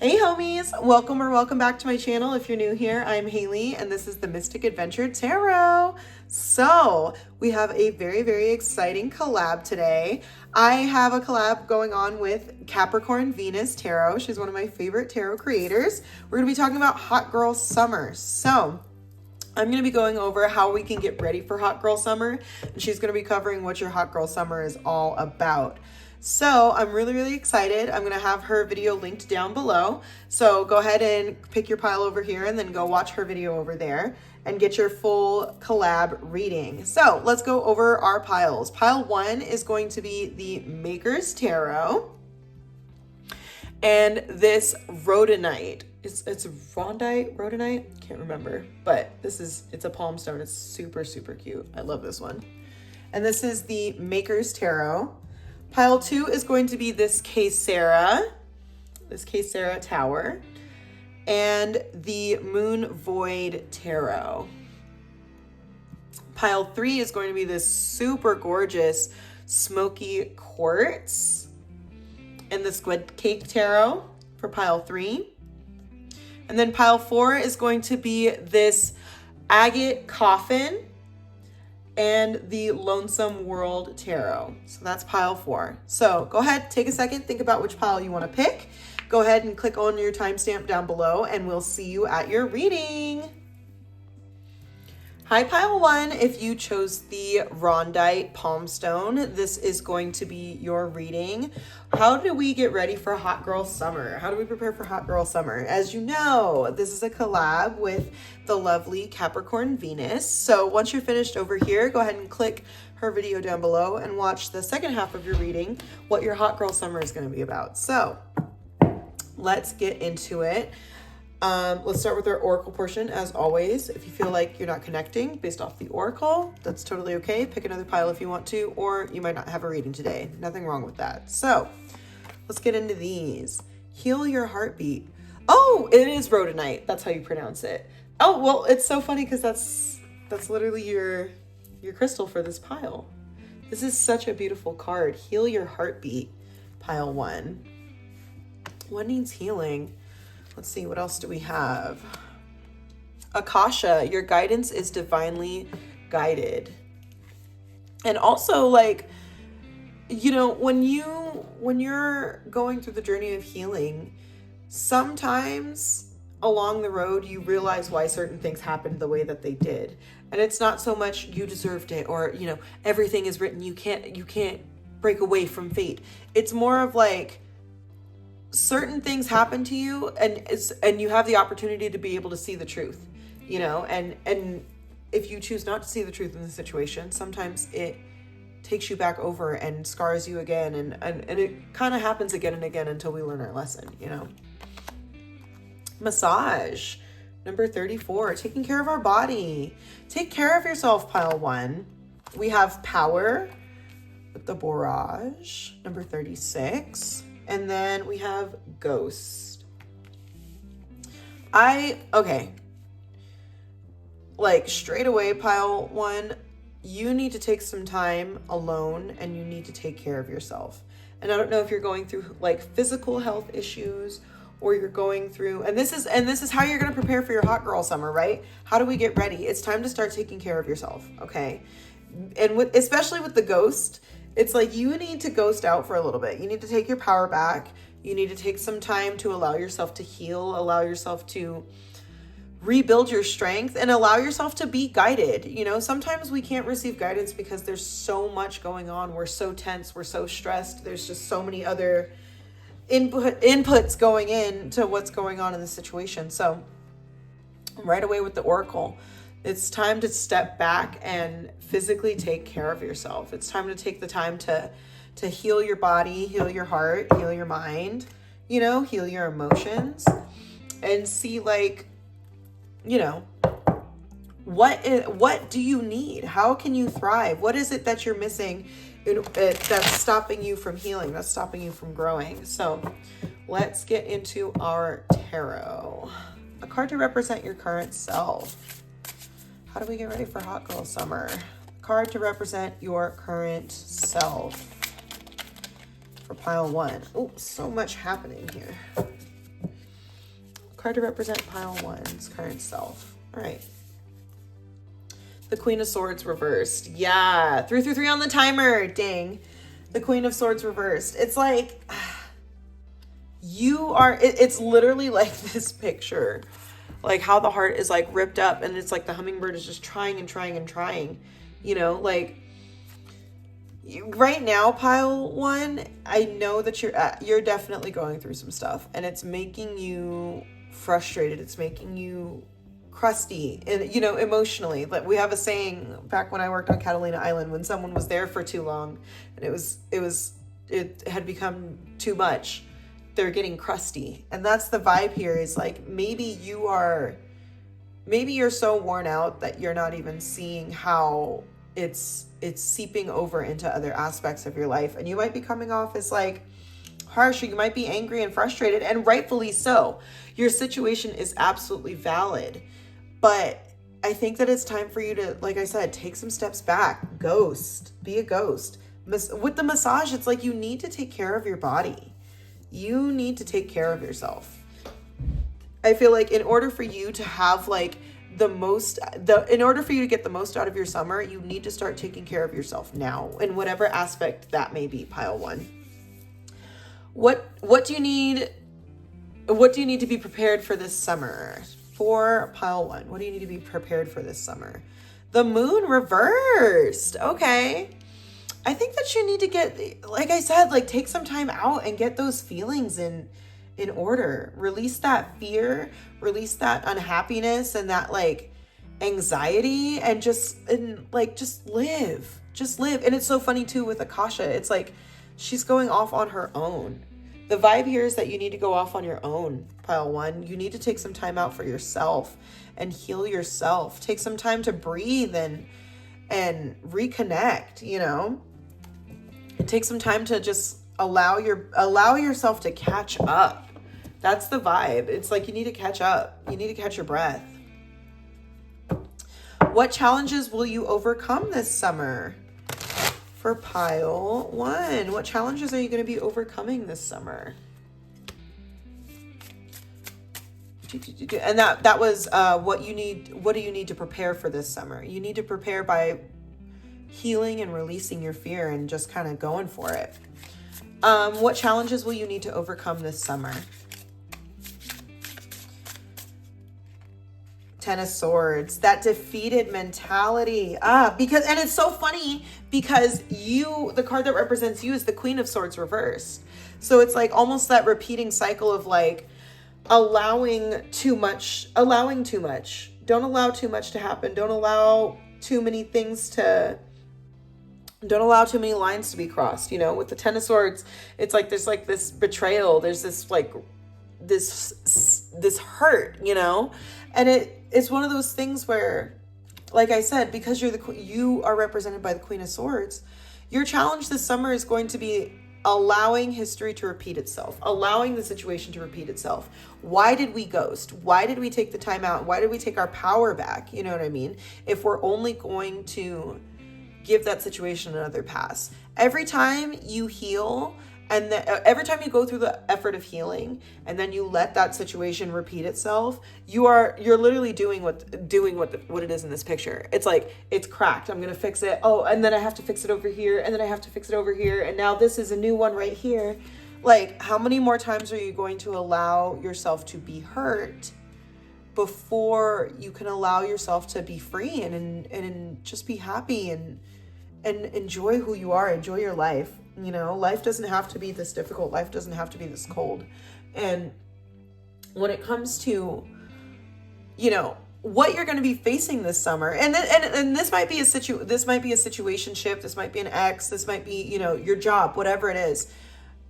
Hey homies, welcome or welcome back to my channel. If you're new here, I'm Haley and this is the Mystic Adventure Tarot. So we have a very exciting collab today. I have a collab going on with Capricorn Venus Tarot. She's one of my favorite tarot creators. We're going to be talking about Hot Girl Summer. So I'm going to be going over how we can get ready for Hot Girl Summer, and she's going to be covering what your Hot Girl Summer is all about. So I'm really excited. I'm going to have her video linked down below. So go ahead and pick your pile over here and then go watch her video over there and get your full collab reading. So let's go over our piles. Pile 1 is going to be the Maker's Tarot. And this rhodonite, it's rhodonite, can't remember, but it's a palm stone. It's super cute. I love this one. And this is the Maker's Tarot. Pile 2 is going to be this Caesara Tower, and the Moon Void Tarot. Pile 3 is going to be this super gorgeous Smoky Quartz, and the Squid Cake Tarot for pile 3. And then pile 4 is going to be this Agate Coffin and the Lonesome World Tarot. So that's pile 4. So go ahead, take a second, think about which pile you want to pick. Go ahead and click on your timestamp down below and we'll see you at your reading. Hi, pile 1. If you chose the Rhodonite Palm Stone, this is going to be your reading. How do we get ready for Hot Girl Summer? How do we prepare for Hot Girl Summer? As you know, this is a collab with the lovely Capricorn Venus. So once you're finished over here, go ahead and click her video down below and watch the second half of your reading, what your Hot Girl Summer is going to be about. So let's get into it. Let's start with our oracle portion. As always, if you feel like you're not connecting based off the oracle, that's totally okay. Pick another pile if you want to, or you might not have a reading today. Nothing wrong with that. So let's get into these. Heal your heartbeat. Oh, it is rhodonite. That's how you pronounce it. Oh, well, it's so funny because that's literally your crystal for this pile. This is such a beautiful card. Heal your heartbeat, pile 1. What needs healing? Let's see, what else do we have? Akasha, your guidance is divinely guided. And also, like, you know, when you're going through the journey of healing, sometimes along the road you realize why certain things happened the way that they did. And it's not so much you deserved it, or, you know, everything is written, you can't break away from fate. It's more of like, certain things happen to you and you have the opportunity to be able to see the truth, you know, and if you choose not to see the truth in the situation, sometimes it takes you back over and scars you again, and it kind of happens again and again until we learn our lesson, you know. Massage, number 34, taking care of our body. Take care of yourself, pile 1. We have Power with the Barrage, number 36. And then we have Ghost. Like straight away, pile 1, you need to take some time alone and you need to take care of yourself. And I don't know if you're going through like physical health issues, or you're going through, and this is how you're going to prepare for your Hot Girl Summer, right? How do we get ready? It's time to start taking care of yourself, okay? And especially with the Ghost, it's like you need to ghost out for a little bit. You need to take your power back. You need to take some time to allow yourself to heal, allow yourself to rebuild your strength, and allow yourself to be guided. You know, sometimes we can't receive guidance because there's so much going on. We're so tense. We're so stressed. There's just so many other inputs going into what's going on in the situation. So right away with the oracle, it's time to step back and physically take care of yourself. It's time to take the time to heal your body, heal your heart, heal your mind, you know, heal your emotions, and see, like, you know, what do you need? How can you thrive? What is it that you're missing that's stopping you from healing, that's stopping you from growing? So let's get into our tarot. A card to represent your current self. How do we get ready for Hot Girl Summer? Card to represent your current self for pile 1. Oh, so much happening here. card to represent pile one's current self. All right. The Queen of Swords reversed. Yeah. 3 on the timer. Dang. The Queen of Swords reversed. It's like you are, it's literally like this picture, like how the heart is like ripped up and it's like the hummingbird is just trying and trying and trying, you know, like right now, pile one, I know that you're definitely going through some stuff and it's making you frustrated. It's making you crusty and, you know, emotionally. Like we have a saying back when I worked on Catalina Island, when someone was there for too long and it had become too much, they're getting crusty. And that's the vibe here, is like maybe you're so worn out that you're not even seeing how it's seeping over into other aspects of your life, and you might be coming off as like harsh, or you might be angry and frustrated, and rightfully so. Your situation is absolutely valid, but I think that it's time for you to, like I said, take some steps back. Be a ghost. With the massage, it's like you need to take care of your body. You need to take care of yourself. I feel like in order for you to have like in order for you to get the most out of your summer, you need to start taking care of yourself now, in whatever aspect that may be, pile one. What do you need to be prepared for this summer? For pile one, what do you need to be prepared for this summer? The moon reversed. Okay. I think that you need to get, like I said, like take some time out and get those feelings in order. Release that fear, release that unhappiness and that like anxiety, and just live. And it's so funny too with Akasha. It's like she's going off on her own. The vibe here is that you need to go off on your own, pile one. You need to take some time out for yourself and heal yourself. Take some time to breathe and reconnect, you know? And take some time to just allow yourself to catch up. That's the vibe. It's like you need to catch up. You need to catch your breath. What challenges will you overcome this summer? For pile one, what challenges are you going to be overcoming this summer? And that was what do you need to prepare for this summer? You need to prepare by healing and releasing your fear and just kind of going for it. What challenges will you need to overcome this summer? Ten of Swords, that defeated mentality. And it's so funny because the card that represents you is the Queen of Swords reversed. So it's like almost that repeating cycle of like allowing too much. Don't allow too much to happen. Don't allow too many lines to be crossed. You know, with the Ten of Swords, it's like there's like this betrayal. There's this like this hurt, you know, and it's one of those things where, like I said, because you are represented by the Queen of Swords, your challenge this summer is going to be allowing history to repeat itself, allowing the situation to repeat itself. Why did we ghost? Why did we take the time out? Why did we take our power back? You know what I mean? If we're only going to give that situation another pass. Every time you heal, and every time you go through the effort of healing and then you let that situation repeat itself, you're literally doing what it is in this picture. It's like, it's cracked. I'm going to fix it. Oh, and then I have to fix it over here. And then I have to fix it over here. And now this is a new one right here. Like, how many more times are you going to allow yourself to be hurt before you can allow yourself to be free and just be happy and enjoy who you are, enjoy your life? You know, life doesn't have to be this difficult. Life doesn't have to be this cold. And when it comes to, you know, what you're going to be facing this summer, and this might be a situationship, this might be an ex, this might be, you know, your job, whatever it is,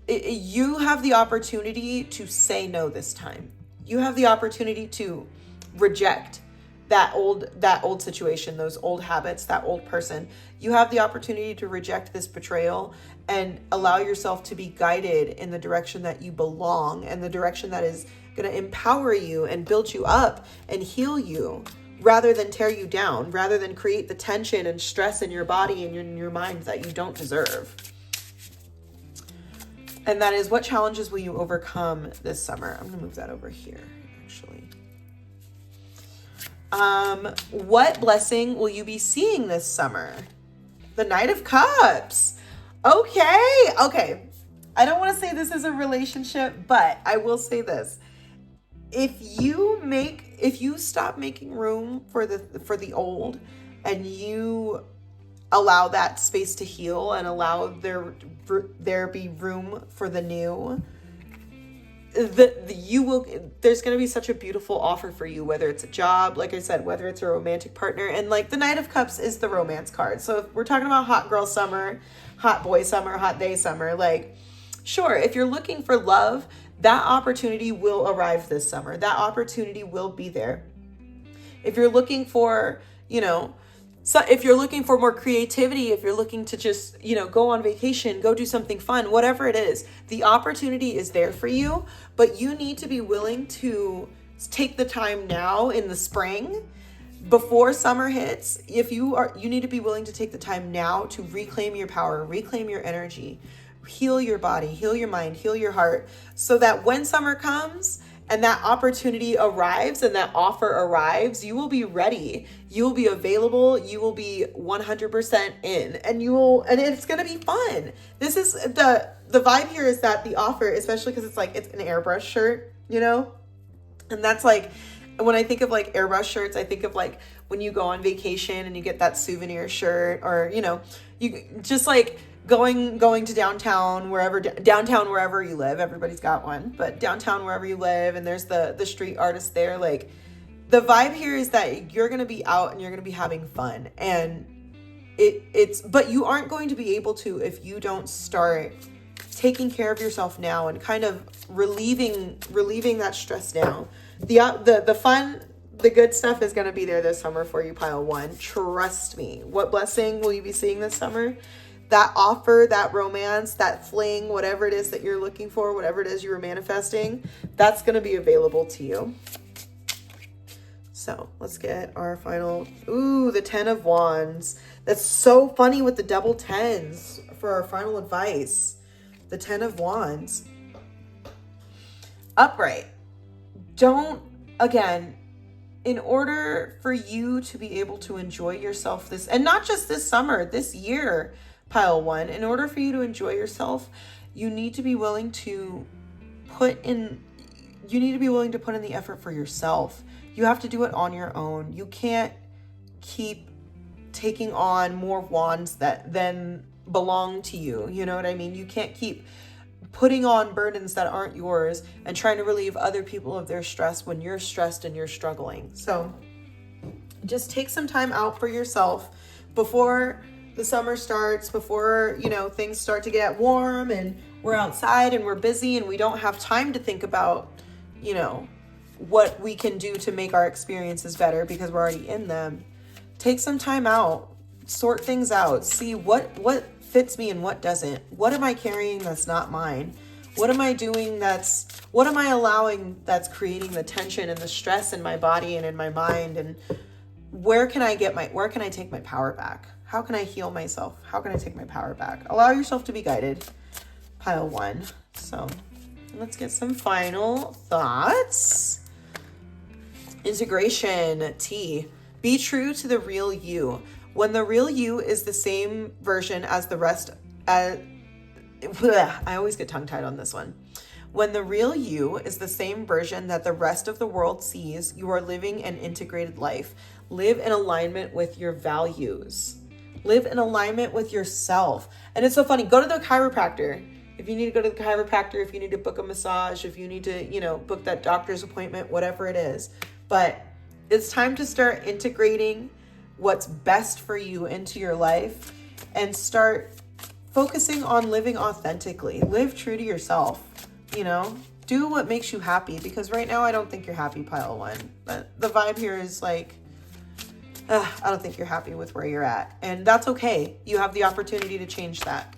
you have the opportunity to say no this time. You have the opportunity to reject that old situation, those old habits, that old person. You have the opportunity to reject this betrayal and allow yourself to be guided in the direction that you belong, and the direction that is going to empower you and build you up and heal you, rather than tear you down, rather than create the tension and stress in your body and in your mind that you don't deserve. And that is, what challenges will you overcome this summer? I'm going to move that over here, actually. What blessing will you be seeing this summer? The Knight of Cups. Okay. I don't want to say this is a relationship, but I will say this. If you stop making room for the old, and you allow that space to heal and allow there be room for the new, there's going to be such a beautiful offer for you, whether it's a job, like I said, whether it's a romantic partner. And like the Knight of Cups is the romance card. So if we're talking about hot girl summer, hot boy summer, hot day summer, like, sure, if you're looking for love, that opportunity will arrive this summer. That opportunity will be there. If you're looking for, so if you're looking for more creativity, if you're looking to just, go on vacation, go do something fun, whatever it is, the opportunity is there for you, but you need to be willing to take the time now in the spring before summer hits. You need to be willing to take the time now to reclaim your power, reclaim your energy, heal your body, heal your mind, heal your heart, so that when summer comes and that opportunity arrives and that offer arrives, you will be ready. You will be available. You will be 100% in, and it's going to be fun. This is the vibe here, is that the offer, especially because it's an airbrush shirt, and that's like, when I think of like airbrush shirts, I think of like when you go on vacation and you get that souvenir shirt, or, you just like going to downtown wherever you live. Everybody's got one, but downtown wherever you live, and there's the street artist there. Like, the vibe here is that you're going to be out and you're going to be having fun, and but you aren't going to be able to if you don't start taking care of yourself now and kind of relieving that stress now. The fun, the good stuff is going to be there this summer for you, pile one. Trust me. What blessing will you be seeing this summer? That offer, that romance, that fling, whatever it is that you're looking for, whatever it is you were manifesting, that's going to be available to you. So let's get our final, the 10 of Wands. That's so funny with the double 10s for our final advice. The 10 of Wands. Upright. In order for you to be able to enjoy yourself this, and not just this summer, this year, pile one, in order for you to enjoy yourself, you need to be willing to put in the effort for yourself. You have to do it on your own. You can't keep taking on more wands that then belong to you. You know what I mean? You can't keep putting on burdens that aren't yours and trying to relieve other people of their stress when you're stressed and you're struggling. So just take some time out for yourself before the summer starts, before, things start to get warm and we're outside and we're busy and we don't have time to think about, what we can do to make our experiences better because we're already in them. Take some time out, sort things out, see what fits me and what doesn't. What am I carrying that's not mine? What am I doing what am I allowing that's creating the tension and the stress in my body and in my mind? And where can I take my power back? How can I heal myself? How can I take my power back? Allow yourself to be guided. Pile one. So let's get some final thoughts. Integration T. Be true to the real you. When the real you is the same version as the rest, I always get tongue-tied on this one. When the real you is the same version that the rest of the world sees, you are living an integrated life. Live in alignment with your values. Live in alignment with yourself. And it's so funny. Go to the chiropractor. If you need to go to the chiropractor, if you need to book a massage, if you need to, book that doctor's appointment, whatever it is. But it's time to start integrating what's best for you into your life and start focusing on living authentically. Live true to yourself, do what makes you happy, because right now I don't think you're happy, pile one. But the vibe here is like, I don't think you're happy with where you're at, and that's okay. You have the opportunity to change that.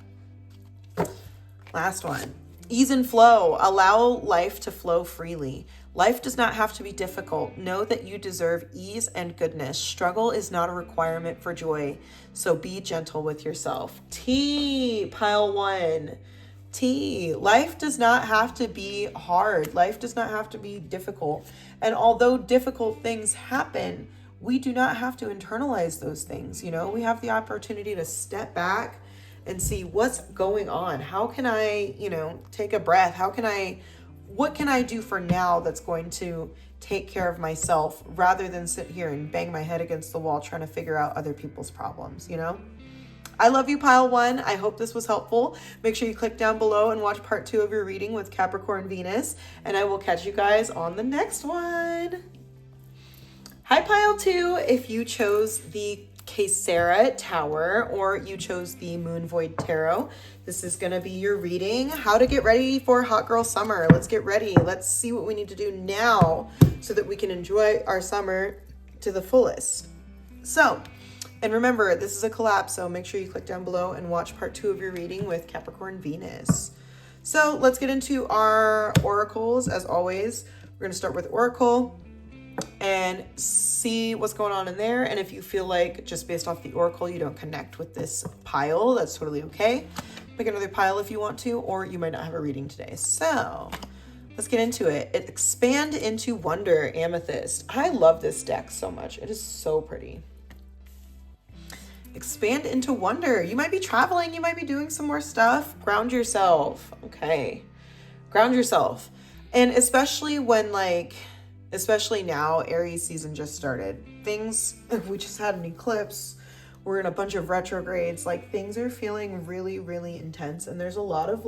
Last one. Ease and flow. Allow life to flow freely. Life does not have to be difficult. Know that you deserve ease and goodness. Struggle is not a requirement for joy, so be gentle with yourself. T, pile one. tea. Life does not have to be hard. Life does not have to be difficult. And although difficult things happen, we do not have to internalize those things. You know, we have the opportunity to step back and see what's going on. How can I, take a breath? What can I do for now that's going to take care of myself rather than sit here and bang my head against the wall trying to figure out other people's problems, I love you, pile one. I hope this was helpful. Make sure you click down below and watch part 2 of your reading with Capricorn Venus, and I will catch you guys on the next one. Hi, pile 2. If you chose the Caesara Tower or you chose the Moon Void Tarot, this is going to be your reading. How to get ready for hot girl summer. Let's get ready. Let's see what we need to do now so that we can enjoy our summer to the fullest. And remember, this is a collab, so make sure you click down below and watch part 2 of your reading with Capricorn Venus. So let's get into our oracles. As always, we're going to start with Oracle and see what's going on in there. And if you feel like just based off the Oracle, you don't connect with this pile, that's totally okay. Pick another pile if you want to, or you might not have a reading today. So let's get into it. Expand into Wonder, Amethyst. I love this deck so much. It is so pretty. Expand into wonder. You might be traveling. You might be doing some more stuff. Ground yourself. Okay. Ground yourself. And especially when especially now, Aries season just started. We just had an eclipse. We're in a bunch of retrogrades. Things are feeling really, really intense. And there's a lot of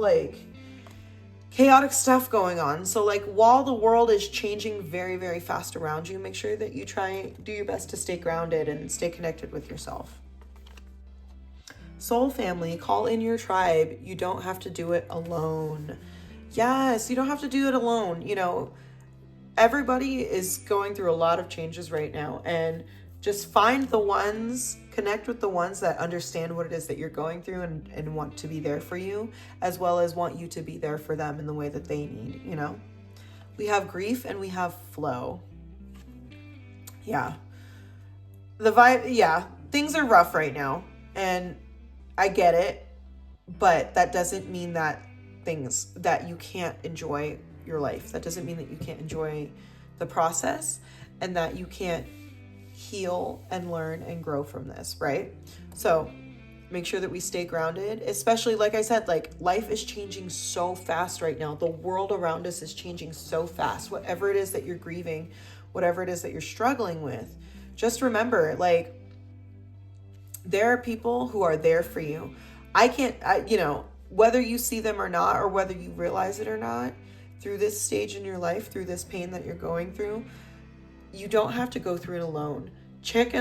chaotic stuff going on. So while the world is changing very, very fast around you, make sure that you do your best to stay grounded and stay connected with yourself. Soul family, call in your tribe. You don't have to do it alone. Yes, you don't have to do it alone. Everybody is going through a lot of changes right now, and just connect with the ones that understand what it is that you're going through and want to be there for you, as well as want you to be there for them in the way that they need, We have grief and we have flow. Yeah. Things are rough right now, and I get it, but that doesn't mean that you can't enjoy your life. That doesn't mean that you can't enjoy the process and that you can't heal and learn and grow from this, right? So make sure that we stay grounded, especially like I said, life is changing so fast right now. The world around us is changing so fast. Whatever it is that you're grieving, whatever it is that you're struggling with, just remember, there are people who are there for you. Whether you see them or not, or whether you realize it or not, through this stage in your life, through this pain that you're going through, you don't have to go through it alone. Tap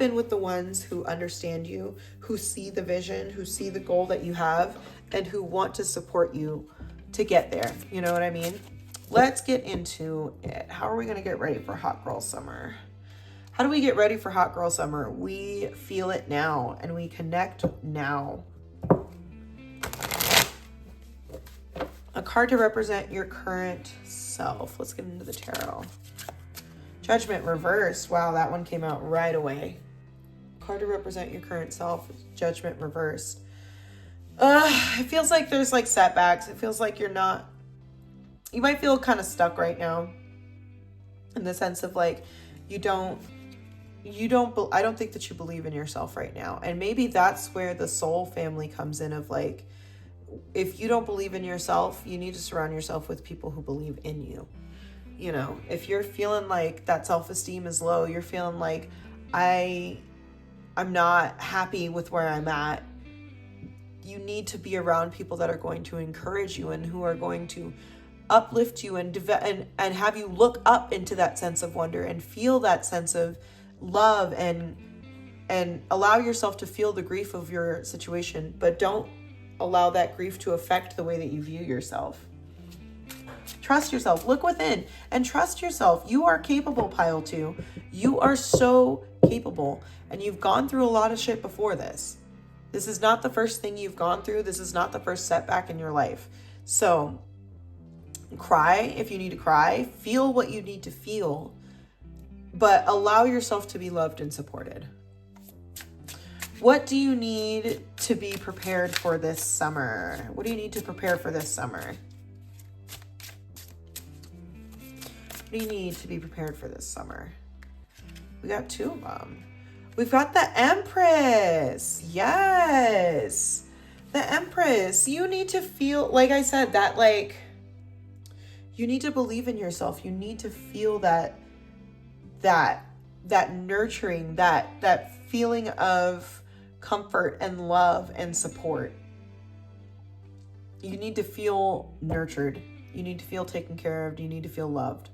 in with the ones who understand you, who see the vision, who see the goal that you have, and who want to support you to get there. You know what I mean? Let's get into it. How are we going to get ready for hot girl summer? How do we get ready for hot girl summer? We feel it now and we connect now. A card to represent your current self. Let's get into the tarot. Judgment reversed. Wow, that one came out right away. Card to represent your current self. Judgment reversed. It feels like there's setbacks. It feels like you might feel kind of stuck right now, in the sense of I don't think that you believe in yourself right now. And maybe that's where the soul family comes in of if you don't believe in yourself, you need to surround yourself with people who believe in you. If you're feeling that self-esteem is low, you're feeling I'm not happy with where I'm at, you need to be around people that are going to encourage you and who are going to uplift you and have you look up into that sense of wonder and feel that sense of love and allow yourself to feel the grief of your situation, but don't allow that grief to affect the way that you view yourself. Trust yourself. Look within and trust yourself. You are capable, pile 2. You are so capable, and you've gone through a lot of shit before this. This is not the first thing you've gone through. This is not the first setback in your life. So cry if you need to cry. Feel what you need to feel, but allow yourself to be loved and supported. What do you need to be prepared for this summer? What do you need to prepare for this summer? What do you need to be prepared for this summer? We got 2 of them. We've got the Empress. Yes. The Empress. You need to feel, like I said, that like, you need to believe in yourself. You need to feel that nurturing, that feeling of comfort and love and support. You need to feel nurtured. You need to feel taken care of. You need to feel loved.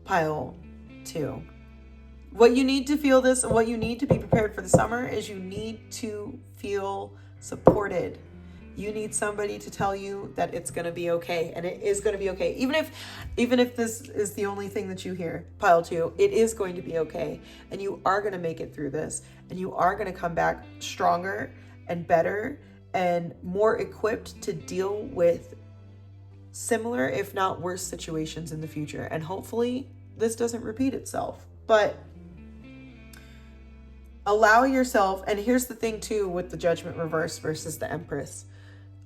Pile 2. What you need to feel this, what you need to be prepared for the summer is you need to feel supported. You need somebody to tell you that it's going to be okay, and it is going to be okay. Even if this is the only thing that you hear, pile 2, it is going to be okay, and you are going to make it through this, and you are going to come back stronger and better and more equipped to deal with similar, if not worse, situations in the future. And hopefully this doesn't repeat itself. But allow yourself, and here's the thing too with the Judgment reverse versus the Empress,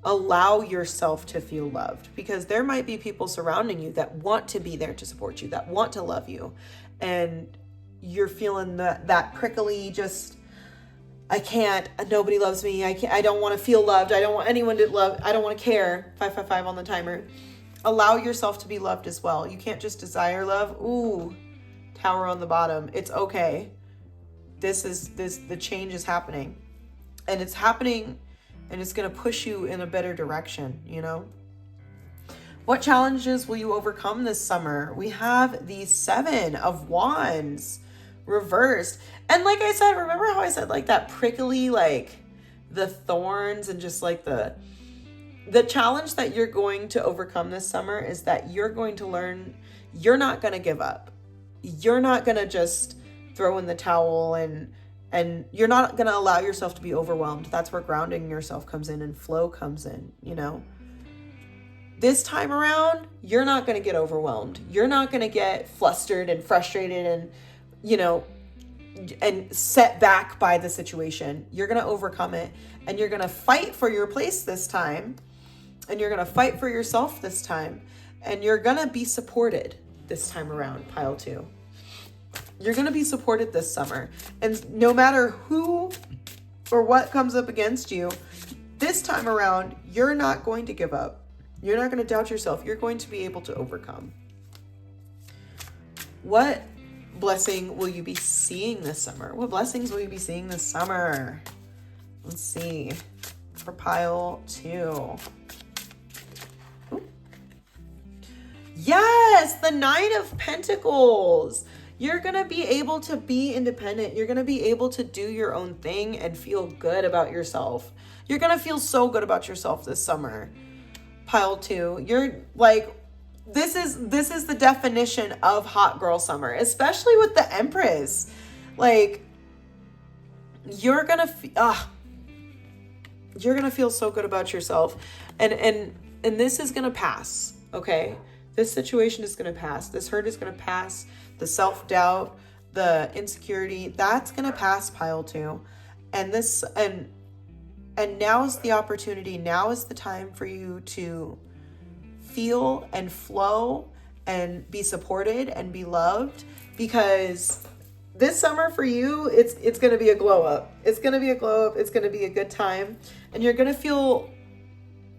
allow yourself to feel loved, because there might be people surrounding you that want to be there to support you, that want to love you, and you're feeling that prickly, just, I can't, nobody loves me, I don't want to feel loved, I don't want anyone to love, I don't want to care, 555 on the timer. Allow yourself to be loved as well. You can't just desire love. Ooh, Tower on the bottom. It's okay. The change is happening, and it's happening, and it's going to push you in a better direction, you know? What challenges will you overcome this summer? We have the 7 of Wands reversed. And like I said, remember how I said like that prickly, like the thorns, and just like the challenge that you're going to overcome this summer is that you're going to learn, you're not going to give up. You're not going to just throw in the towel, and you're not going to allow yourself to be overwhelmed. That's where grounding yourself comes in and flow comes in, you know? This time around, you're not going to get overwhelmed. You're not going to get flustered and frustrated and, you know, and set back by the situation. You're going to overcome it, and you're going to fight for your place this time, and you're going to fight for yourself this time, and you're going to be supported this time around, pile 2. You're going to be supported this summer. And no matter who or what comes up against you, this time around, you're not going to give up. You're not going to doubt yourself. You're going to be able to overcome. What blessing will you be seeing this summer? What blessings will you be seeing this summer? Let's see. For pile 2. Ooh. Yes, the 9 of Pentacles. You're going to be able to be independent. You're going to be able to do your own thing and feel good about yourself. You're going to feel so good about yourself this summer. Pile 2. You're like, this is the definition of hot girl summer, especially with the Empress. Like, you're going to feel so good about yourself. And this is going to pass, okay? This situation is going to pass. This hurt is going to pass. The self-doubt, the insecurity, that's going to pass, pile 2. And now is the opportunity. Now is the time for you to feel and flow and be supported and be loved, because this summer for you, it's going to be a glow up. It's going to be a glow up. It's going to be a good time, and you're going to feel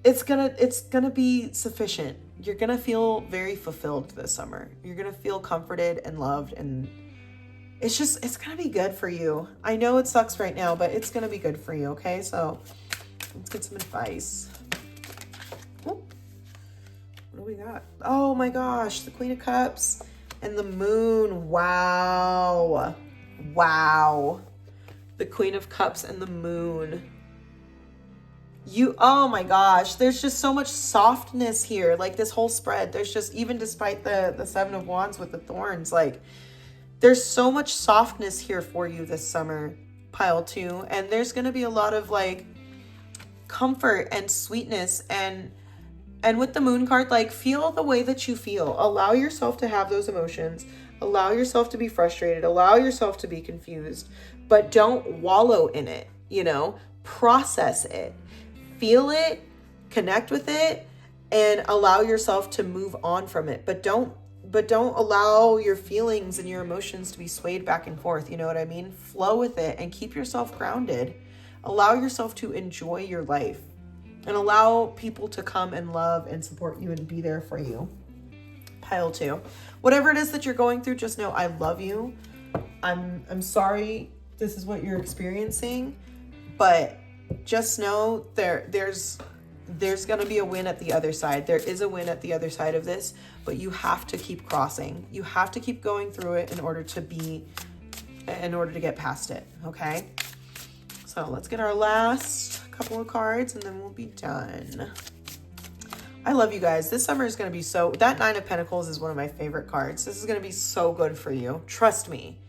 it's going to be sufficient. You're going to feel very fulfilled this summer. You're going to feel comforted and loved, and it's going to be good for you. I know it sucks right now, but it's going to be good for you, okay? So let's get some advice. What do we got? Oh my gosh, the Queen of Cups and the Moon. Wow. The Queen of Cups and the Moon. Oh my gosh, there's just so much softness here. Like this whole spread, there's just, even despite the 7 of Wands with the thorns, like there's so much softness here for you this summer, pile 2. And there's going to be a lot of like comfort and sweetness, and with the Moon card, like feel the way that you feel. Allow yourself to have those emotions. Allow yourself to be frustrated. Allow yourself to be confused, but don't wallow in it. process it, feel it, connect with it, and allow yourself to move on from it. But don't allow your feelings and your emotions to be swayed back and forth. You know what I mean? Flow with it and keep yourself grounded. Allow yourself to enjoy your life and allow people to come and love and support you and be there for you. Pile 2. Whatever it is that you're going through, just know I love you. I'm sorry this is what you're experiencing, but just know there's going to be a win at the other side. There is a win at the other side of this, but you have to keep crossing. You have to keep going through it in order to get past it. Okay. So let's get our last couple of cards and then we'll be done. I love you guys. This summer is going to be that 9 of Pentacles is one of my favorite cards. This is going to be so good for you. Trust me.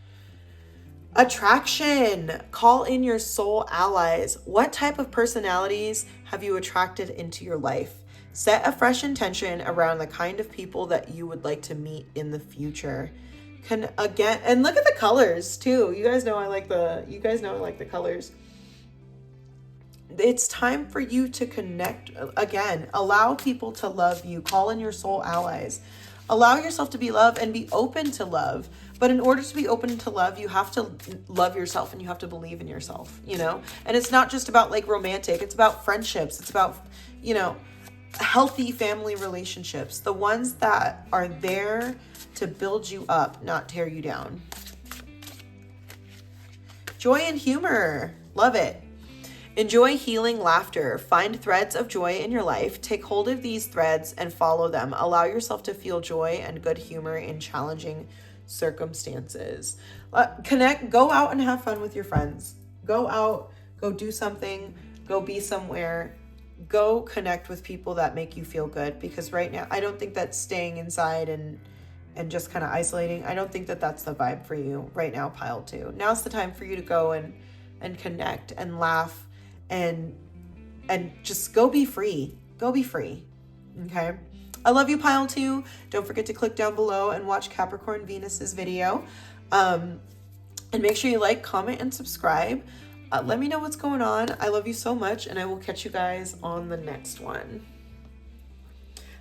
Attraction. Call in your soul allies. What type of personalities have you attracted into your life? Set a fresh intention around the kind of people that you would like to meet in the future. And look at the colors too. You guys know I like the colors. It's time for you to connect again. Allow people to love you. Call in your soul allies. Allow yourself to be loved and be open to love. But in order to be open to love, you have to love yourself and you have to believe in yourself, And it's not just about like romantic. It's about friendships. It's about, healthy family relationships. The ones that are there to build you up, not tear you down. Joy and humor. Love it. Enjoy healing laughter. Find threads of joy in your life. Take hold of these threads and follow them. Allow yourself to feel joy and good humor in challenging circumstances. Go out and have fun with your friends. Go out, go do something, go be somewhere. Go connect with people that make you feel good, because right now I don't think that staying inside and just kind of isolating, I don't think that that's the vibe for you right now, pile 2. Now's the time for you to go and connect and laugh and just go be free. Go be free. Okay? I love you, pile 2. Don't forget to click down below and watch Capricorn Venus's video. And make sure you like, comment, and subscribe. Let me know what's going on. I love you so much, and I will catch you guys on the next one.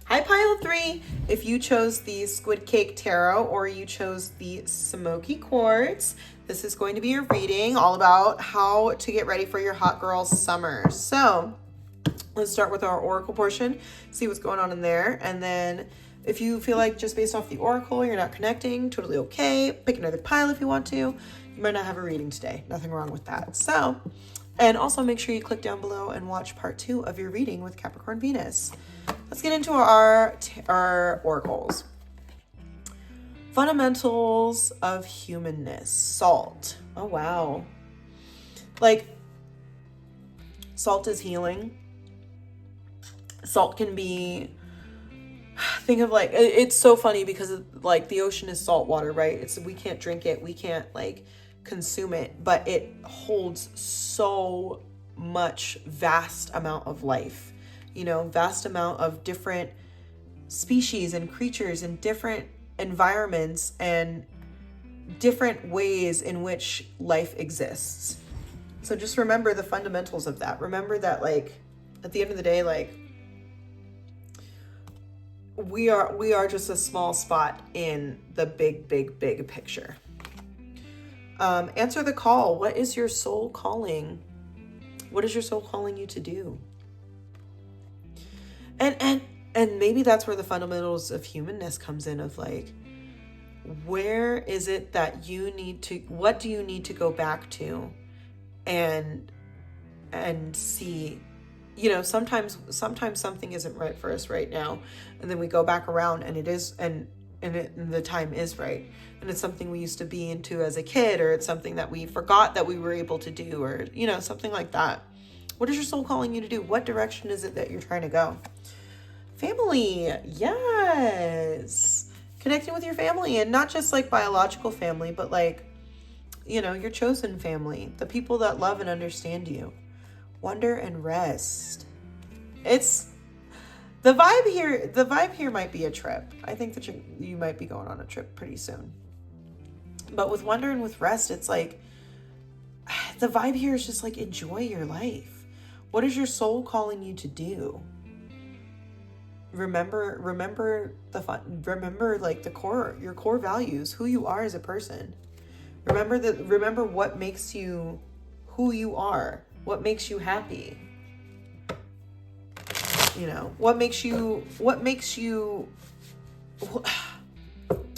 Hi, pile 3. If you chose the Squid Cake Tarot or you chose the Smoky Quartz, this is going to be your reading all about how to get ready for your hot girl summer. So let's start with our oracle portion, see what's going on in there. And then if you feel like just based off the oracle, you're not connecting, totally okay. Pick another pile if you want to. You might not have a reading today. Nothing wrong with that. So, and also make sure you click down below and watch part 2 of your reading with Capricorn Venus. Let's get into our oracles. Fundamentals of humanness. Salt. Oh, wow. Like, salt is healing. Salt can be, think of like, it's so funny because like the ocean is salt water, right? We can't drink it. We can't like consume it, but it holds so much vast amount of life, vast amount of different species and creatures and different environments and different ways in which life exists. So just remember the fundamentals of that. Remember that like at the end of the day, like we are just a small spot in the big picture. Answer the call. What is your soul calling? What is your soul calling you to do? And maybe that's where the fundamentals of humanness comes in, of like, where is it that what do you need to go back to and see, sometimes something isn't right for us right now. And then we go back around and it is, and the time is right. And it's something we used to be into as a kid, or it's something that we forgot that we were able to do, or, something like that. What is your soul calling you to do? What direction is it that you're trying to go? Family. Yes. Connecting with your family, and not just like biological family, but like, your chosen family, the people that love and understand you. Wonder and rest. It's the vibe here might be a trip. I think that you might be going on a trip pretty soon. But with wonder and with rest, it's like the vibe here is just like, enjoy your life. What is your soul calling you to do? Remember the fun, remember like your core values, who you are as a person. Remember what makes you who you are, what makes you happy. You know, what makes you,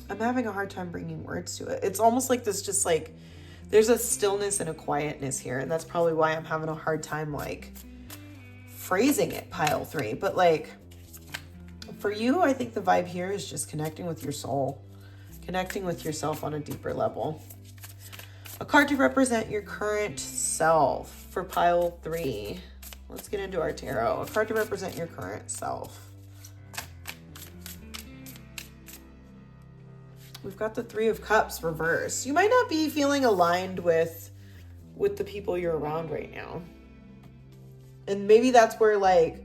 I'm having a hard time bringing words to it. It's almost like this, just like, there's a stillness and a quietness here. And that's probably why I'm having a hard time like phrasing it, pile 3. But like, for you, I think the vibe here is just connecting with your soul, connecting with yourself on a deeper level. A card to represent your current self for pile 3. Let's get into our tarot. A card to represent your current self. We've got the 3 of Cups reversed. You might not be feeling aligned with the people you're around right now. And maybe that's where like,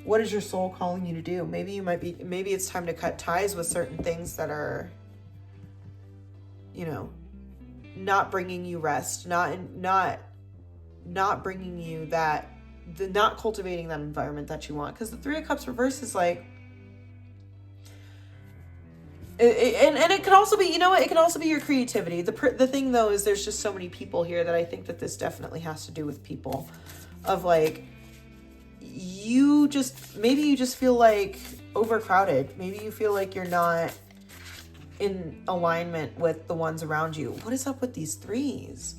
what is your soul calling you to do? Maybe it's time to cut ties with certain things that are, you know, not bringing you rest, not bringing you that, not cultivating that environment that you want. Because the 3 of Cups reverse is like, and it could also be, you know what, it can also be your creativity. The thing though is there's just so many people here that I think that this definitely has to do with people. Of like, maybe you just feel like overcrowded. Maybe you feel like you're not in alignment with the ones around you. What is up with these 3s?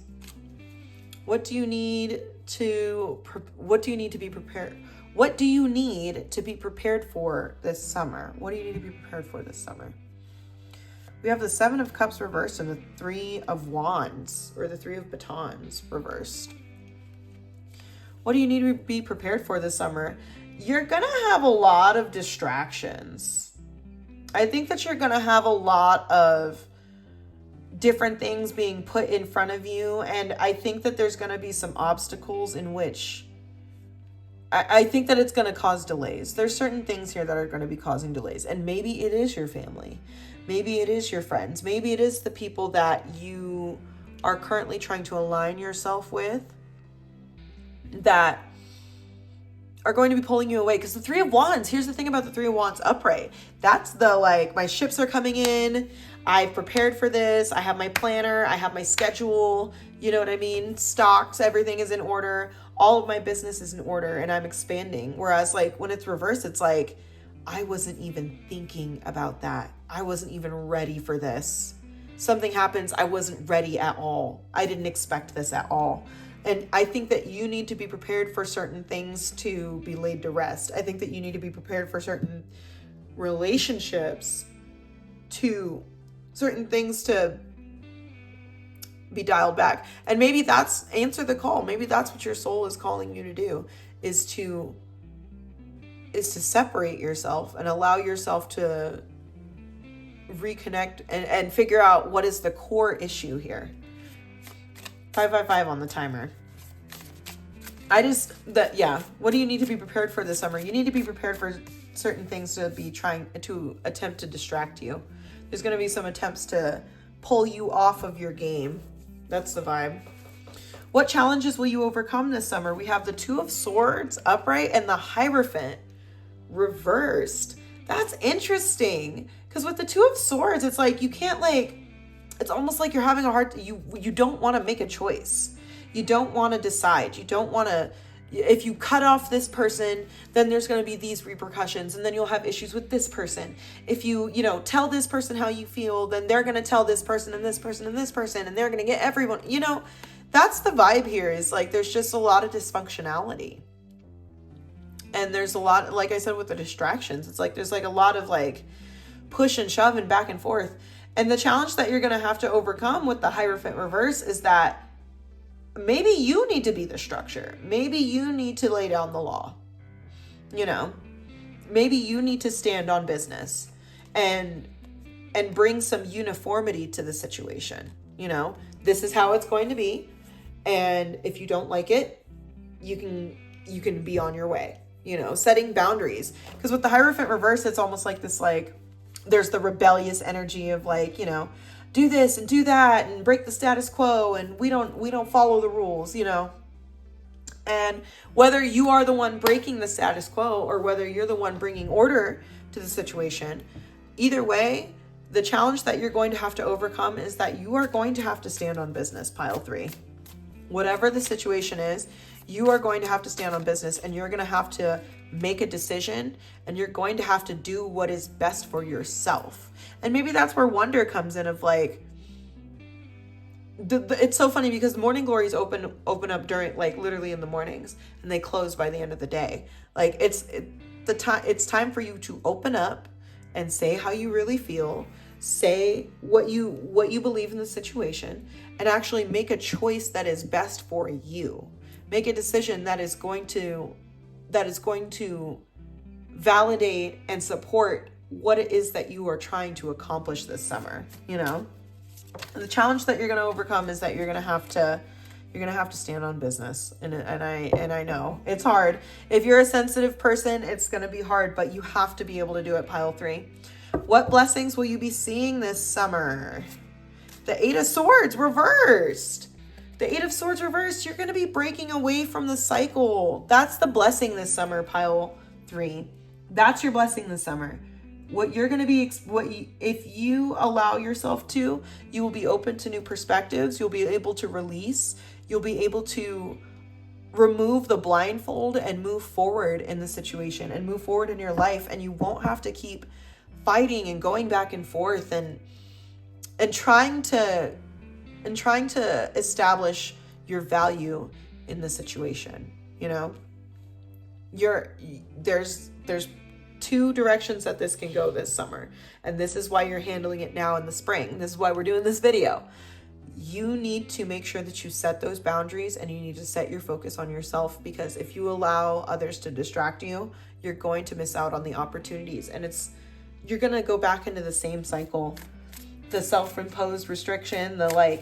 What do you need to be prepared? What do you need to be prepared for this summer? What do you need to be prepared for this summer? We have the 7 of Cups reversed and the 3 of Wands, or the 3 of Batons reversed. What do you need to be prepared for this summer? You're going to have a lot of distractions. I think that you're going to have a lot of different things being put in front of you. And I think that there's going to be some obstacles in which I think that it's going to cause delays. There's certain things here that are going to be causing delays. And maybe it is your family. Maybe it is your friends. Maybe it is the people that you are currently trying to align yourself with that are going to be pulling you away. Because the 3 of Wands, here's the thing about the 3 of Wands upright. That's the like, my ships are coming in. I've prepared for this. I have my planner. I have my schedule. You know what I mean? Stocks, everything is in order. All of my business is in order and I'm expanding. Whereas like when it's reversed, it's like, I wasn't even thinking about that. I wasn't even ready for this. Something happens. I wasn't ready at all. I didn't expect this at all. And I think that you need to be prepared for certain things to be laid to rest. I think that you need to be prepared for certain relationships, to certain things to be dialed back. And maybe that's, answer the call. Maybe that's what your soul is calling you to do, is to separate yourself and allow yourself to reconnect and figure out what is the core issue here. 555 on the timer. What do you need to be prepared for this summer? You need to be prepared for certain things to be trying to attempt to distract you. There's going to be some attempts to pull you off of your game. That's the vibe. What challenges will you overcome this summer? We have the 2 of Swords upright and the Hierophant reversed. That's interesting. Because with the 2 of Swords, it's like you can't it's almost like you're having a hard, you don't want to make a choice. You don't want to decide. You don't want to, if you cut off this person, then there's going to be these repercussions and then you'll have issues with this person. If you tell this person how you feel, then they're going to tell this person and this person and this person and they're going to get everyone, that's the vibe here, is like, there's just a lot of dysfunctionality. And there's a lot, like I said, with the distractions, it's like, there's like a lot of like push and shove and back and forth. And the challenge that you're going to have to overcome with the Hierophant reverse is that maybe you need to be the structure. Maybe you need to lay down the law. Maybe you need to stand on business and bring some uniformity to the situation. This is how it's going to be. And if you don't like it, you can be on your way, setting boundaries. Because with the Hierophant reverse, it's almost like this, like, there's the rebellious energy of like, do this and do that and break the status quo, and we don't follow the rules, you know. And whether you are the one breaking the status quo or whether you're the one bringing order to the situation, either way, the challenge that you're going to have to overcome is that you are going to have to stand on business, pile 3. Whatever the situation is, you are going to have to stand on business, and you're going to have to make a decision, and you're going to have to do what is best for yourself. And maybe that's where wonder comes in, of like, it's so funny because morning glories open up during, like, literally in the mornings, and they close by the end of the day. Like, it's time for you to open up and say how you really feel, say what you believe in the situation, and actually make a choice that is best for you. Make a decision that is going to validate and support what it is that you are trying to accomplish this summer, you know? And the challenge that you're going to overcome is that you're going to have to stand on business. And I know it's hard. If you're a sensitive person, it's going to be hard, but you have to be able to do it, pile 3. What blessings will you be seeing this summer? The 8 of Swords reversed. The 8 of Swords reversed. You're going to be breaking away from the cycle. That's the blessing this summer, pile 3. That's your blessing this summer. What you're going to be, if you allow yourself to, you will be open to new perspectives. You'll be able to release. You'll be able to remove the blindfold and move forward in the situation and move forward in your life. And you won't have to keep fighting and going back and forth and trying to establish your value in the situation. You know, there's 2 directions that this can go this summer. And this is why you're handling it now in the spring. This is why we're doing this video. You need to make sure that you set those boundaries, and you need to set your focus on yourself, because if you allow others to distract you, you're going to miss out on the opportunities. And you're going to go back into the same cycle. The self-imposed restriction, the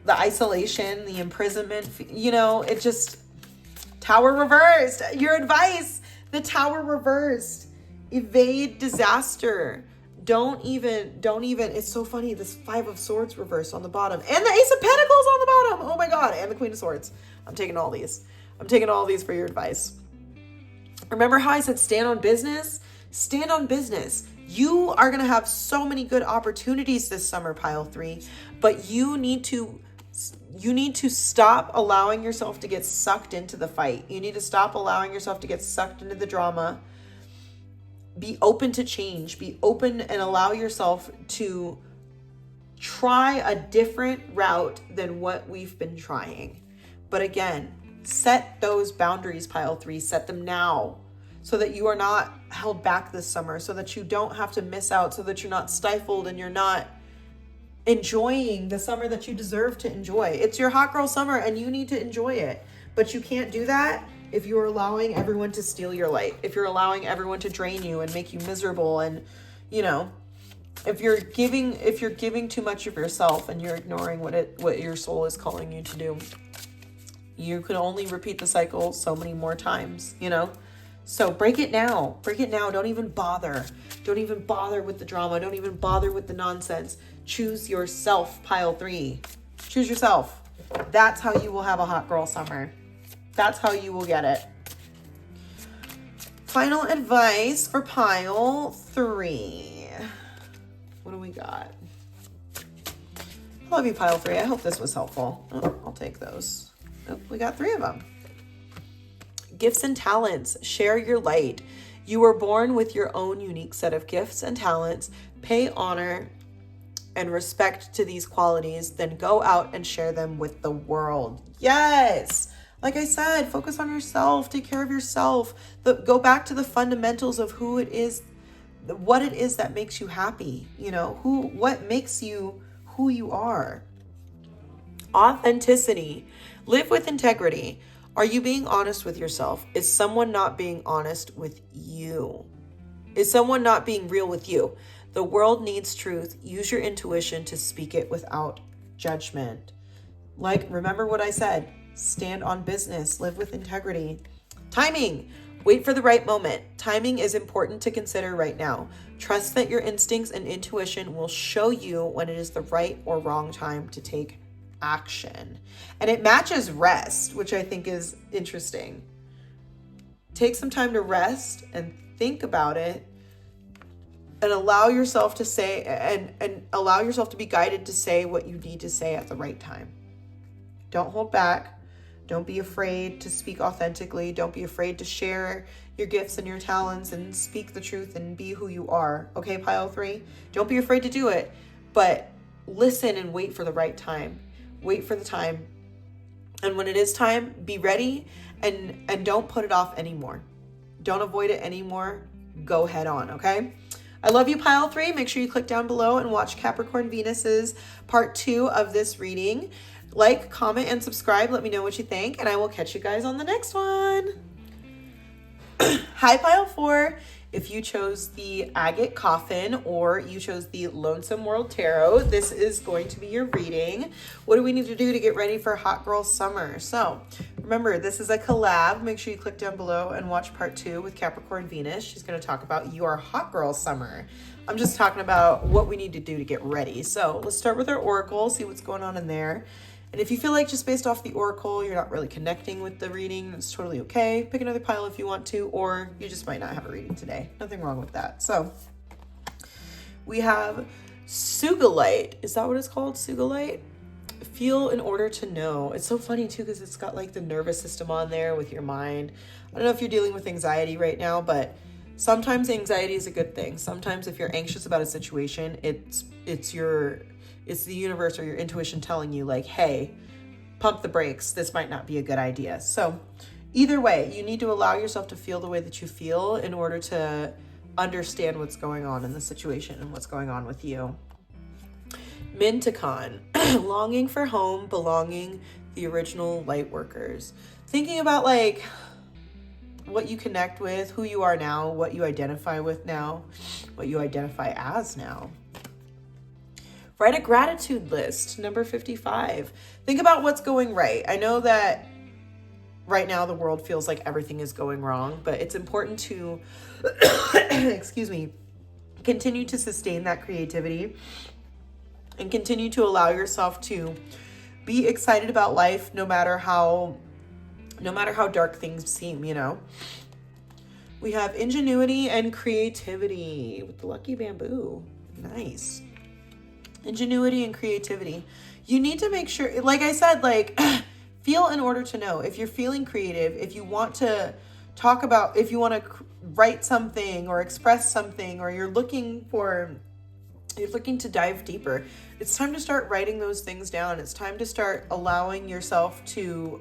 isolation, the imprisonment, you know, it just, Tower reversed. Your advice, the Tower reversed. Evade disaster. Don't even, it's so funny. This 5 of Swords reversed on the bottom, and the Ace of Pentacles on the bottom. Oh my God. And the Queen of Swords. I'm taking all these for your advice. Remember how I said stand on business? Stand on business. You are going to have so many good opportunities this summer, pile 3, but you need to stop allowing yourself to get sucked into the fight. You need to stop allowing yourself to get sucked into the drama. Be open to change. Be open and allow yourself to try a different route than what we've been trying. But again, set those boundaries, pile 3. Set them now, so that you are not held back this summer, so that you don't have to miss out, so that you're not stifled and you're not enjoying the summer that you deserve to enjoy. It's your hot girl summer and you need to enjoy it. But you can't do that if you're allowing everyone to steal your light, if you're allowing everyone to drain you and make you miserable. And, you know, if you're giving too much of yourself and you're ignoring what your soul is calling you to do, you can only repeat the cycle so many more times, you know? So break it now. Break it now. Don't even bother. Don't even bother with the drama. Don't even bother with the nonsense. Choose yourself, pile 3. Choose yourself. That's how you will have a hot girl summer. That's how you will get it. Final advice for pile 3. What do we got? I love you, pile 3. I hope this was helpful. Oh, I'll take those. Oh, we got 3 of them. Gifts and talents. Share your light. You were born with your own unique set of gifts and talents. Pay honor and respect to these qualities, then go out and share them with the world. Yes. Like I said, focus on yourself, take care of yourself. Go back to the fundamentals of who it is, what it is that makes you happy. You know, what makes you who you are. Authenticity. Live with integrity. Are you being honest with yourself? Is someone not being honest with you? Is someone not being real with you? The world needs truth. Use your intuition to speak it without judgment. Like, remember what I said. Stand on business. Live with integrity. Timing. Wait for the right moment. Timing is important to consider right now. Trust that your instincts and intuition will show you when it is the right or wrong time to take action. And it matches rest, which I think is interesting. Take some time to rest and think about it, and allow yourself to say and allow yourself to be guided to say what you need to say at the right time. Don't hold back. Don't be afraid to speak authentically. Don't be afraid to share your gifts and your talents and speak the truth and be who you are. Okay, pile 3? Don't be afraid to do it, but listen and wait for the right time. Wait for the time. And when it is time, be ready, and don't put it off anymore. Don't avoid it anymore. Go head on, okay? I love you, pile 3. Make sure you click down below and watch Capricorn Venus's part 2 of this reading. Like, comment, and subscribe. Let me know what you think, and I will catch you guys on the next one. Hi, pile 4. If you chose the Agate Coffin or you chose the Lonesome World Tarot, this is going to be your reading. What do we need to do to get ready for Hot Girl Summer? So remember, this is a collab. Make sure you click down below and watch part 2 with Capricorn Venus. She's going to talk about your Hot Girl Summer. I'm just talking about what we need to do to get ready. So let's start with our oracle, see what's going on in there. And if you feel like just based off the oracle, you're not really connecting with the reading, that's totally okay. Pick another pile if you want to, or you just might not have a reading today. Nothing wrong with that. So we have Sugilite. Is that what it's called? Sugilite? Feel in order to know. It's so funny too, because it's got like the nervous system on there with your mind. I don't know if you're dealing with anxiety right now, but sometimes anxiety is a good thing. Sometimes if you're anxious about a situation, it's the universe or your intuition telling you like, hey, pump the brakes. This might not be a good idea. So either way, you need to allow yourself to feel the way that you feel in order to understand what's going on in the situation and what's going on with you. Minticon, longing for home, belonging, the original light workers. Thinking about like what you connect with, who you are now, what you identify with now, what you identify as now. Write a gratitude list, number 55. Think about what's going right. I know that right now the world feels like everything is going wrong, but it's important to, excuse me, continue to sustain that creativity and continue to allow yourself to be excited about life no matter how dark things seem, you know. We have ingenuity and creativity with the lucky bamboo. Nice. Ingenuity and creativity. You need to make sure, like I said, like feel in order to know. If you're feeling creative, if you want to talk about, if you want to write something or express something, or you're looking to dive deeper, it's time to start writing those things down. It's time to start allowing yourself to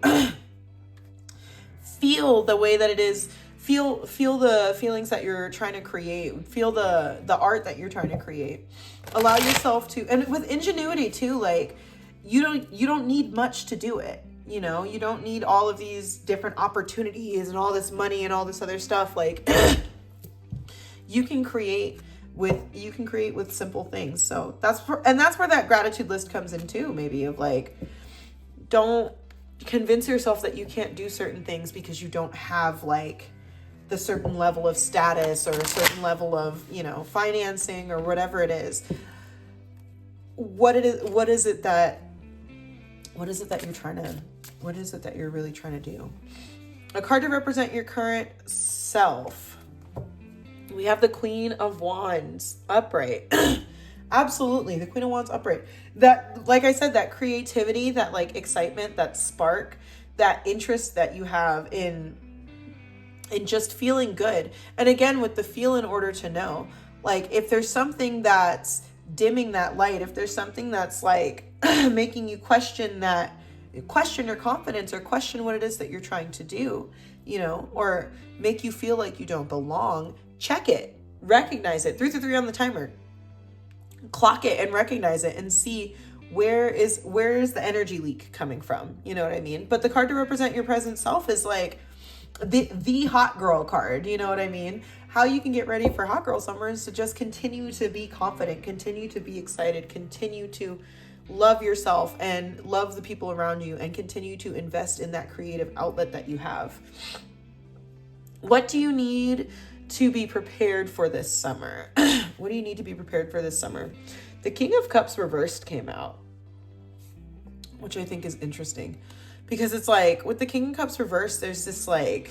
feel the way that it is. Feel the feelings that you're trying to create. Feel the art that you're trying to create. Allow yourself to, and with ingenuity too, like you don't need much to do it. You know, you don't need all of these different opportunities and all this money and all this other stuff. Like you can create with simple things. So that's where that gratitude list comes in too, maybe, of like, don't convince yourself that you can't do certain things because you don't have like the certain level of status or a certain level of, you know, financing or whatever it is. What is it that you're really trying to do? A card to represent your current self. We have the Queen of Wands upright. Absolutely, the Queen of Wands upright. That, like I said, that creativity, that like excitement, that spark, that interest that you have in just feeling good. And again, with the feel in order to know, like if there's something that's dimming that light, if there's something that's like making you question your confidence, or question what it is that you're trying to do, you know, or make you feel like you don't belong, check it, recognize it. 3 through 3 on the timer. Clock it and recognize it and see where is the energy leak coming from. You know what I mean? But the card to represent your present self is like the hot girl card. You know what I mean? How you can get ready for hot girl summer is to just continue to be confident, continue to be excited, continue to love yourself and love the people around you, and continue to invest in that creative outlet that you have. What do you need to be prepared for this summer? What do you need to be prepared for this summer? The King of Cups reversed came out, which I think is interesting, because it's like with the King of Cups reversed, there's this like,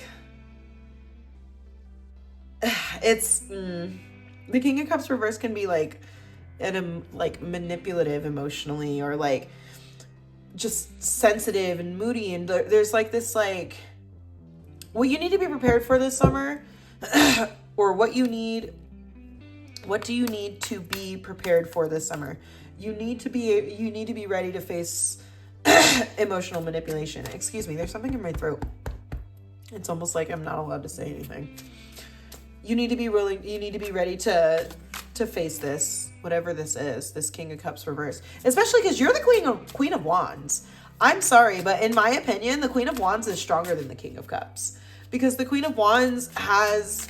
the King of Cups reversed can be like like manipulative emotionally, or like just sensitive and moody, and there's like this like, what you need to be prepared for this summer, or what do you need to be prepared for this summer? You need to be ready to face emotional manipulation. Excuse me, there's something in my throat. It's almost like I'm not allowed to say anything. You need to be ready to face this, whatever this is, this King of Cups reverse. Especially because you're the Queen of Wands. I'm sorry, but in my opinion, the Queen of Wands is stronger than the King of Cups. Because the Queen of Wands has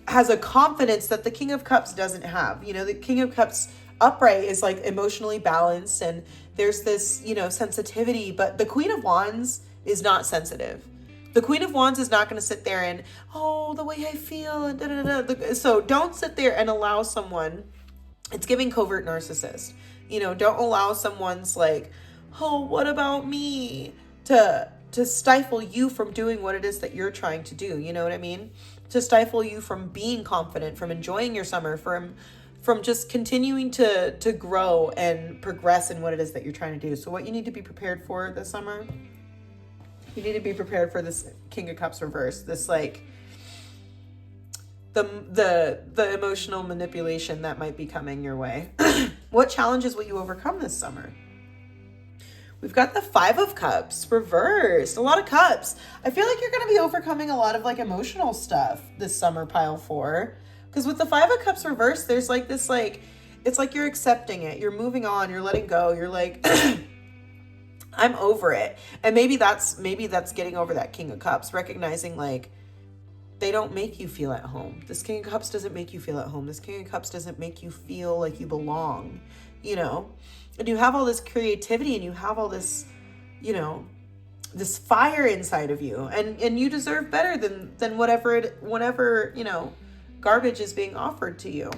a confidence that the King of Cups doesn't have. You know, the King of Cups upright is like emotionally balanced, and there's this, you know, sensitivity, but the Queen of Wands is not sensitive. The Queen of Wands is not going to sit there and, oh, the way I feel, and da, da, da. So don't sit there and allow someone, it's giving covert narcissist. You know, don't allow someone's like, oh, what about me, to stifle you from doing what it is that you're trying to do. You know what I mean? To stifle you from being confident, from enjoying your summer, from just continuing to grow and progress in what it is that you're trying to do. So what you need to be prepared for this summer, you need to be prepared for this King of Cups reverse, this like the emotional manipulation that might be coming your way. What challenges will you overcome this summer? We've got the Five of Cups reversed. A lot of cups. I feel like you're going to be overcoming a lot of like emotional stuff this summer, pile 4. Because with the Five of Cups reversed, there's like this like, it's like you're accepting it. You're moving on. You're letting go. You're like, I'm over it. And maybe that's getting over that King of Cups, recognizing like they don't make you feel at home. This King of Cups doesn't make you feel at home. This King of Cups doesn't make you feel like you belong, you know? And you have all this creativity, and you have all this, you know, this fire inside of you, and you deserve better than whatever, you know, garbage is being offered to you.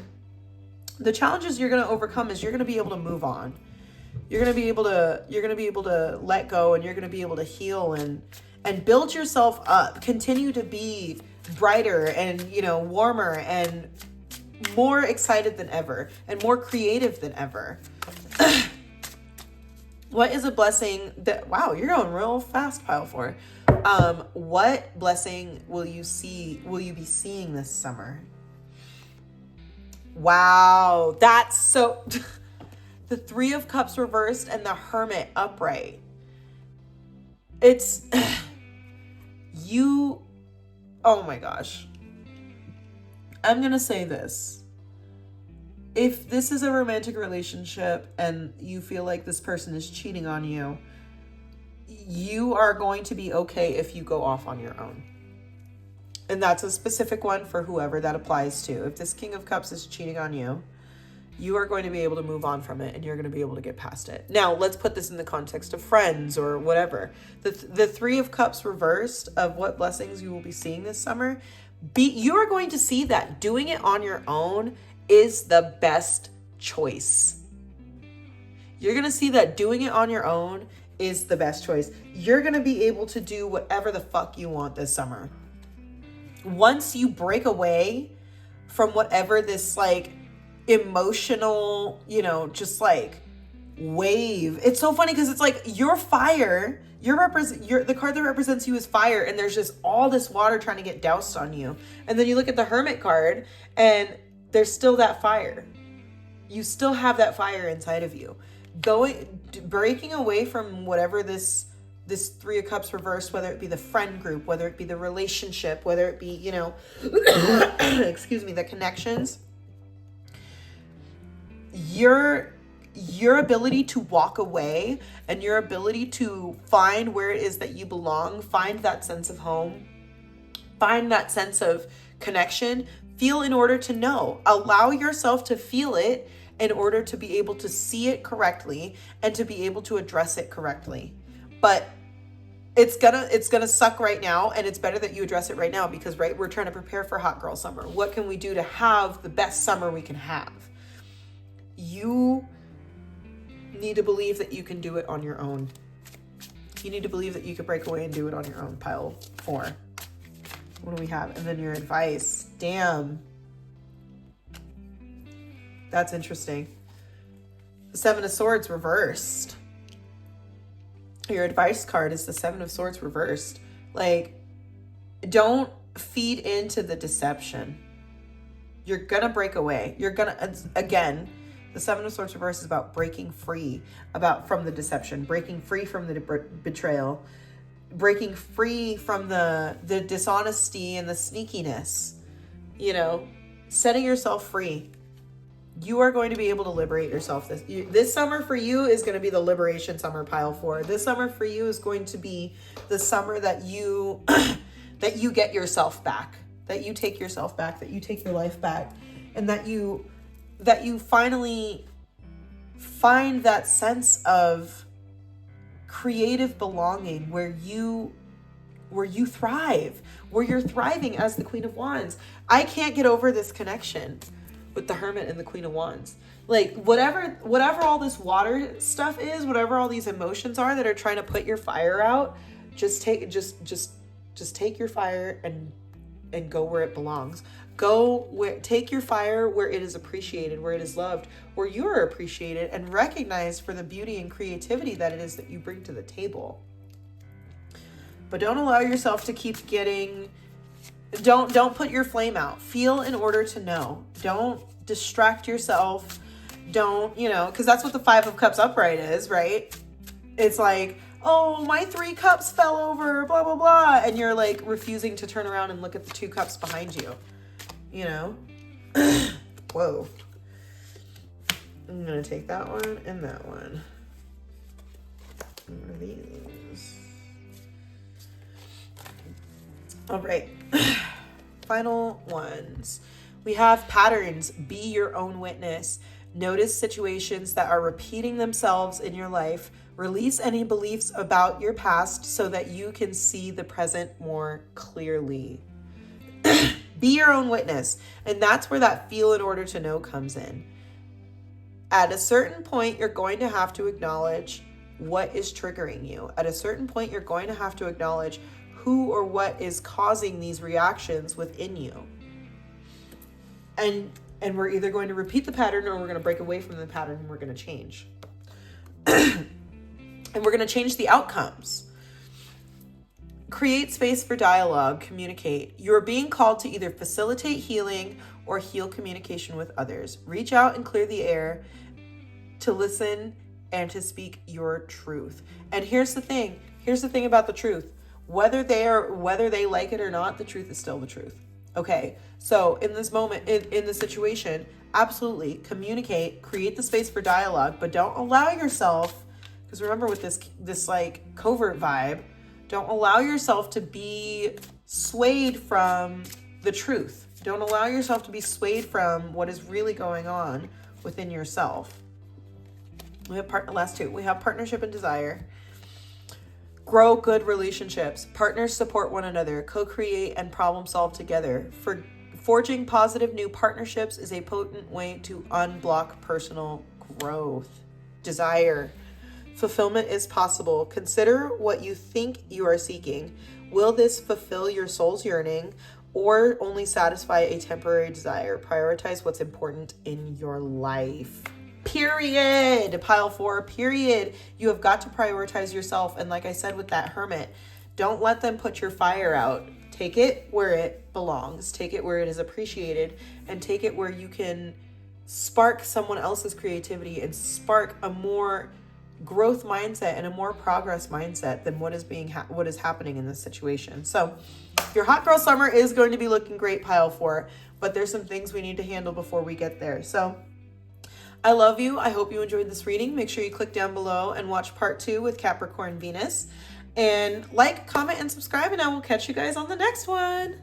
The challenges you're going to overcome is you're going to be able to move on. You're going to be able to let go, and you're going to be able to heal and build yourself up, continue to be brighter and, you know, warmer and more excited than ever and more creative than ever. What is a blessing that, wow, you're going real fast, pile 4. What blessing will you be seeing this summer? Wow, that's so the Three of Cups reversed and the Hermit upright. It's you, oh my gosh. I'm going to say this. If this is a romantic relationship and you feel like this person is cheating on you, you are going to be okay if you go off on your own. And that's a specific one for whoever that applies to. If this King of Cups is cheating on you, you are going to be able to move on from it, and you're going to be able to get past it. Now, let's put this in the context of friends or whatever. The Three of Cups reversed of what blessings you will be seeing this summer, you are going to see that doing it on your own is the best choice. You're going to see that doing it on your own is the best choice. You're going to be able to do whatever the fuck you want this summer. Once you break away from whatever this like emotional, you know, just like wave. It's so funny because it's like you're fire. The card that represents you is fire, and there's just all this water trying to get doused on you. And then you look at the Hermit card, and there's still that fire. You still have that fire inside of you. Breaking away from whatever this Three of Cups reversed, whether it be the friend group, whether it be the relationship, whether it be, you know, excuse me, the connections. Your ability to walk away and your ability to find where it is that you belong, find that sense of home, find that sense of connection, feel in order to know. Allow yourself to feel it in order to be able to see it correctly and to be able to address it correctly. But it's gonna suck right now, and it's better that you address it right now, because right, we're trying to prepare for hot girl summer. What can we do to have the best summer we can have? You need to believe that you can do it on your own. You need to believe that you can break away and do it on your own. Pile 4. What do we have? And then your advice. Damn. That's interesting. The 7 of Swords reversed. Your advice card is the 7 of Swords reversed. Like, don't feed into the deception. You're gonna break away. You're gonna, again, the 7 of Swords reversed is about breaking free from the deception, breaking free from the betrayal, breaking free from the dishonesty and the sneakiness, setting yourself free. You are going to be able to liberate yourself. This summer for you is going to be the liberation summer, pile 4. This summer for you is going to be the summer that you that you get yourself back, that you take yourself back, that you take your life back, and that you finally find that sense of creative belonging where you thrive, where you're thriving as the Queen of Wands. I can't get over this connection with the Hermit and the Queen of Wands. Like, whatever all this water stuff is, whatever all these emotions are that are trying to put your fire out, just take your fire and go where it belongs. Take your fire where it is appreciated, where it is loved, where you are appreciated and recognized for the beauty and creativity that it is that you bring to the table. But don't allow yourself to keep getting... Don't put your flame out. Feel in order to know. Don't distract yourself. Don't, because that's what the 5 of Cups upright is, right? It's like, oh, my 3 cups fell over, blah, blah, blah. And you're like refusing to turn around and look at the 2 cups behind you, Whoa. I'm going to take that one and that one. What are these? All right. Final ones. We have patterns. Be your own witness. Notice situations that are repeating themselves in your life. Release any beliefs about your past so that you can see the present more clearly. Be your own witness. And that's where that feel in order to know comes in. At a certain point, you're going to have to acknowledge what is triggering you. At a certain point, you're going to have to acknowledge who or what is causing these reactions within you. And we're either going to repeat the pattern or we're going to break away from the pattern and we're going to change. And we're going to change the outcomes. Create space for dialogue, communicate. You're being called to either facilitate healing or heal communication with others. Reach out and clear the air to listen and to speak your truth. And here's the thing about the truth. Whether they like it or not, the truth is still the truth. Okay, so in this moment, in the situation, absolutely communicate, create the space for dialogue, but don't allow yourself, because remember with this like covert vibe, don't allow yourself to be swayed from the truth. Don't allow yourself to be swayed from what is really going on within yourself. We have last 2. We have partnership and desire. Grow good relationships. Partners support one another, co-create and problem solve together. Forging positive new partnerships is a potent way to unblock personal growth. Desire. Fulfillment is possible. Consider what you think you are seeking. Will this fulfill your soul's yearning or only satisfy a temporary desire? Prioritize what's important in your life. Period. Pile 4, period. You have got to prioritize yourself. And like I said with that Hermit, don't let them put your fire out. Take it where it belongs. Take it where it is appreciated. And take it where you can spark someone else's creativity and spark a more growth mindset and a more progress mindset than what is happening in this situation. So your hot girl summer is going to be looking great, Pile 4, but there's some things we need to handle before we get there. So I love you. I hope you enjoyed this reading. Make sure you click down below and watch part 2 with Capricorn Venus. And like, comment, and subscribe, and I will catch you guys on the next one.